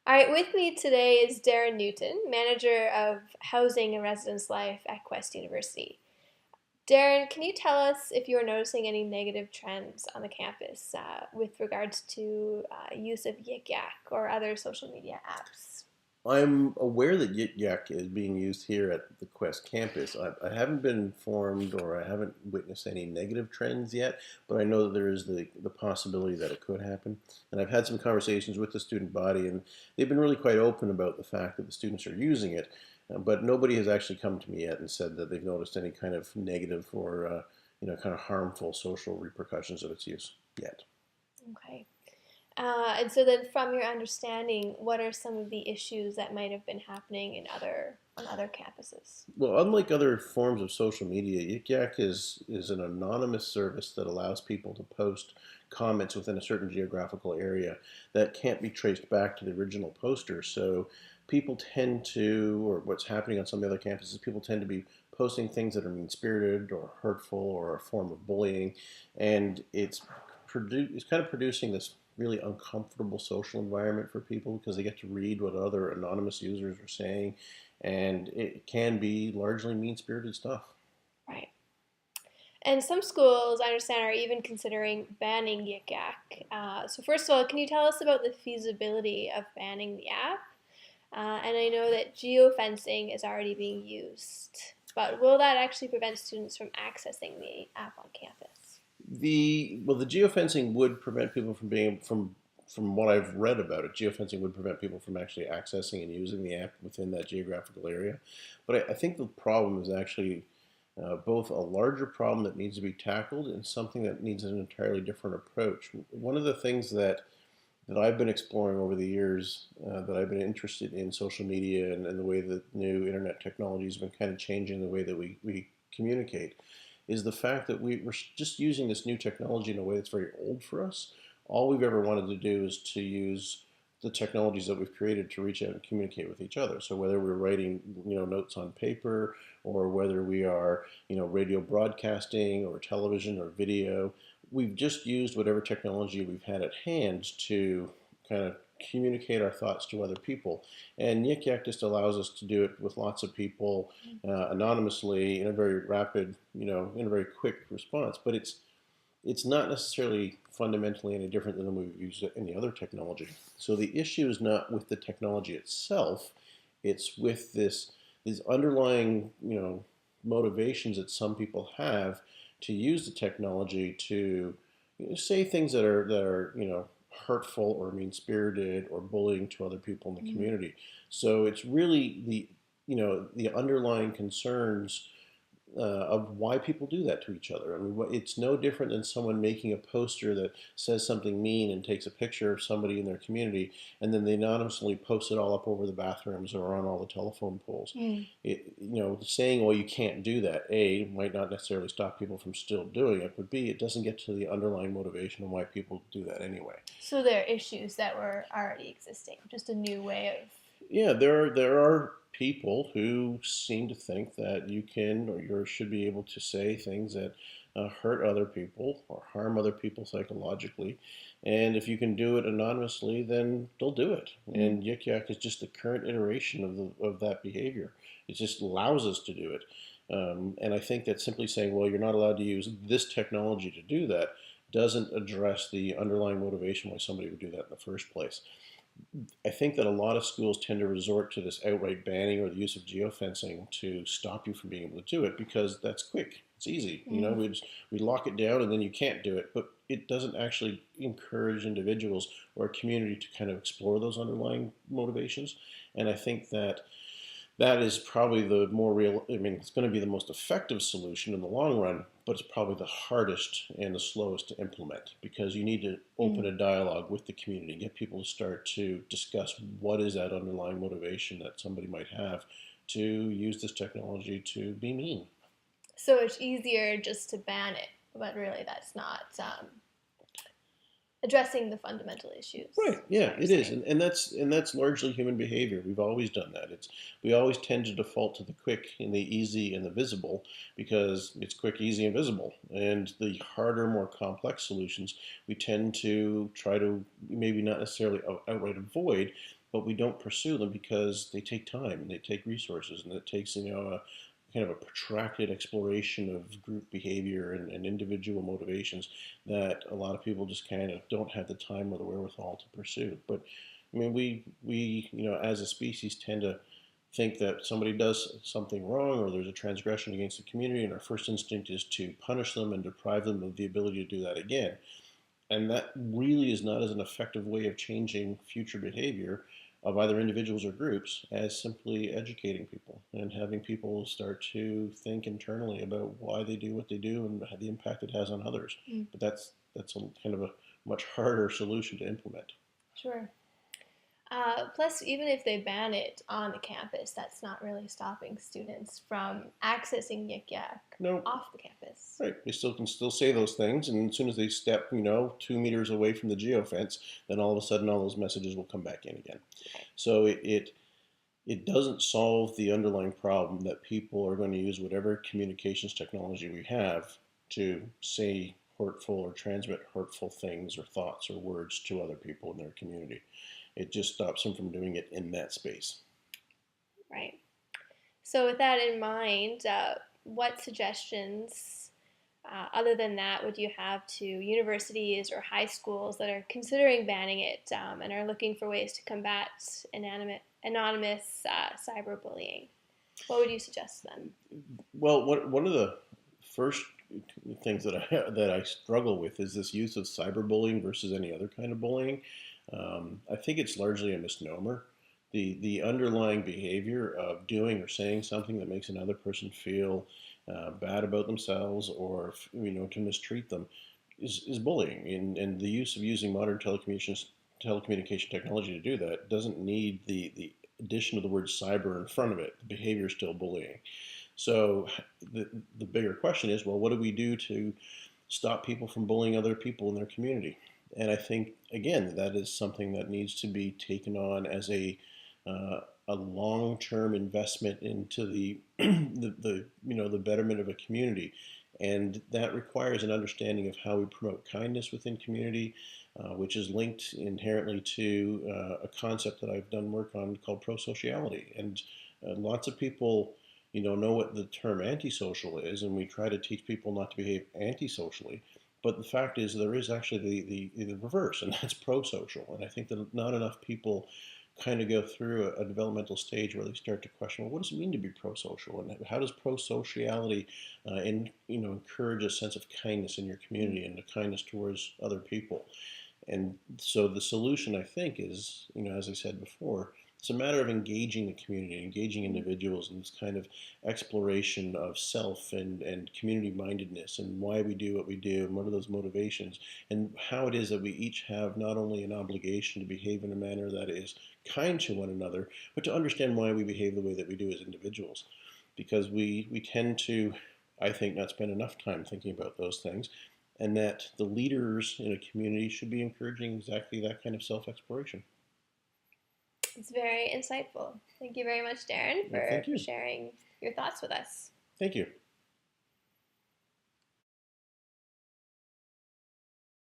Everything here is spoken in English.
All right, with me today is Darren Newton, Manager of Housing and Residence Life at Quest University. Darren, can you tell us if you are noticing any negative trends on the campus with regards to use of Yik Yak or other social media apps? I'm aware that Yit Yak is being used here at the Quest campus. I haven't been informed or I haven't witnessed any negative trends yet, but I know that there is the possibility that it could happen. And I've had some conversations with the student body, and they've been really quite open about the fact that the students are using it. But nobody has actually come to me yet and said that they've noticed any kind of negative or kind of harmful social repercussions of its use yet. Okay. And so then from your understanding, what are some of the issues that might have been happening on other campuses? Well, unlike other forms of social media, Yik Yak is an anonymous service that allows people to post comments within a certain geographical area that can't be traced back to the original poster. So people tend to, or what's happening on some of the other campuses, people tend to be posting things that are mean-spirited or hurtful or a form of bullying, and it's kind of producing this really uncomfortable social environment for people because they get to read what other anonymous users are saying, and it can be largely mean-spirited stuff. Right. And some schools, I understand, are even considering banning Yik Yak. So first of all, can you tell us about the feasibility of banning the app? And I know that geofencing is already being used, but will that actually prevent students from accessing the app on campus? The geofencing would prevent people from what I've read about it, geofencing would prevent people from actually accessing and using the app within that geographical area. But I think the problem is actually both a larger problem that needs to be tackled and something that needs an entirely different approach. One of the things that I've been exploring over the years, that I've been interested in social media and the way that new internet technology has been kind of changing the way that we communicate, is the fact that we're just using this new technology in a way that's very old for us. All we've ever wanted to do is to use the technologies that we've created to reach out and communicate with each other. So whether we're writing, notes on paper, or whether we are, radio broadcasting or television or video, we've just used whatever technology we've had at hand to kind of communicate our thoughts to other people. And Yik Yak just allows us to do it with lots of people anonymously in a very rapid, in a very quick response. But it's not necessarily fundamentally any different than we've used any other technology. So the issue is not with the technology itself; it's with these underlying, motivations that some people have to use the technology to say things that are hurtful or mean spirited or bullying to other people in the Mm-hmm. community. So it's really the underlying concerns of why people do that to each other. I mean, it's no different than someone making a poster that says something mean and takes a picture of somebody in their community, and then they anonymously post it all up over the bathrooms or on all the telephone poles. Mm. Saying, well, you can't do that, A, might not necessarily stop people from still doing it, but B, it doesn't get to the underlying motivation of why people do that anyway. So there are issues that were already existing, just a new way of. Yeah, there are people who seem to think that you can or you should be able to say things that hurt other people or harm other people psychologically, and if you can do it anonymously, then they'll do it. Mm. And Yik Yak is just the current iteration of that behavior. It just allows us to do it, and I think that simply saying, "Well, you're not allowed to use this technology to do that," doesn't address the underlying motivation why somebody would do that in the first place. I think that a lot of schools tend to resort to this outright banning or the use of geofencing to stop you from being able to do it because that's quick. It's easy. Mm. We lock it down and then you can't do it. But it doesn't actually encourage individuals or a community to kind of explore those underlying motivations. And I think that is probably the more real. I mean, it's going to be the most effective solution in the long run, but it's probably the hardest and the slowest to implement because you need to open Mm. a dialogue with the community, get people to start to discuss what is that underlying motivation that somebody might have to use this technology to be mean. So it's easier just to ban it, but really that's not addressing the fundamental issues. Right. Is Yeah, what you're it is, saying. and that's largely human behavior. We've always done that. We always tend to default to the quick and the easy and the visible because it's quick, easy, and visible. And the harder, more complex solutions, we tend to try to maybe not necessarily outright avoid, but we don't pursue them because they take time and they take resources, and it takes a kind of a protracted exploration of group behavior and individual motivations that a lot of people just kind of don't have the time or the wherewithal to pursue. But I mean, we as a species tend to think that somebody does something wrong or there's a transgression against the community, and our first instinct is to punish them and deprive them of the ability to do that again. And that really is not as an effective way of changing future behavior of either individuals or groups as simply educating people and having people start to think internally about why they do what they do and the impact it has on others. Mm. But that's a kind of a much harder solution to implement. Sure. Plus, even if they ban it on the campus, that's not really stopping students from accessing Yik Yak No, off the campus. right. They still can still say those things, and as soon as they step, 2 meters away from the geofence, then all of a sudden all those messages will come back in again. Okay. So it doesn't solve the underlying problem that people are going to use whatever communications technology we have to say hurtful or transmit hurtful things or thoughts or words to other people in their community. It just stops them from doing it in that space. Right. So, with that in mind, what suggestions, other than that, would you have to universities or high schools that are considering banning it and are looking for ways to combat anonymous cyberbullying? What would you suggest to them? Well, one of the first things that I struggle with is this use of cyberbullying versus any other kind of bullying. I think it's largely a misnomer. The underlying behavior of doing or saying something that makes another person feel bad about themselves or to mistreat them is bullying. And the use of using modern telecommunication technology to do that doesn't need the addition of the word cyber in front of it. The behavior is still bullying. So the bigger question is, well, what do we do to stop people from bullying other people in their community? And I think again that is something that needs to be taken on as a long-term investment into the betterment of a community, and that requires an understanding of how we promote kindness within community, which is linked inherently to a concept that I've done work on called pro-sociality. And lots of people know what the term antisocial is, and we try to teach people not to behave antisocially. But the fact is, there is actually the reverse, and that's pro-social. And I think that not enough people kind of go through a developmental stage where they start to question, well, what does it mean to be pro-social, and how does pro-sociality encourage a sense of kindness in your community and a kindness towards other people? And so the solution, I think, is, as I said before, it's a matter of engaging the community, engaging individuals in this kind of exploration of self and community mindedness and why we do what we do and what are those motivations and how it is that we each have not only an obligation to behave in a manner that is kind to one another, but to understand why we behave the way that we do as individuals. Because we tend to, I think, not spend enough time thinking about those things, and that the leaders in a community should be encouraging exactly that kind of self exploration. It's very insightful. Thank you very much, Darren, Well, for thank you. sharing your thoughts with us. Thank you.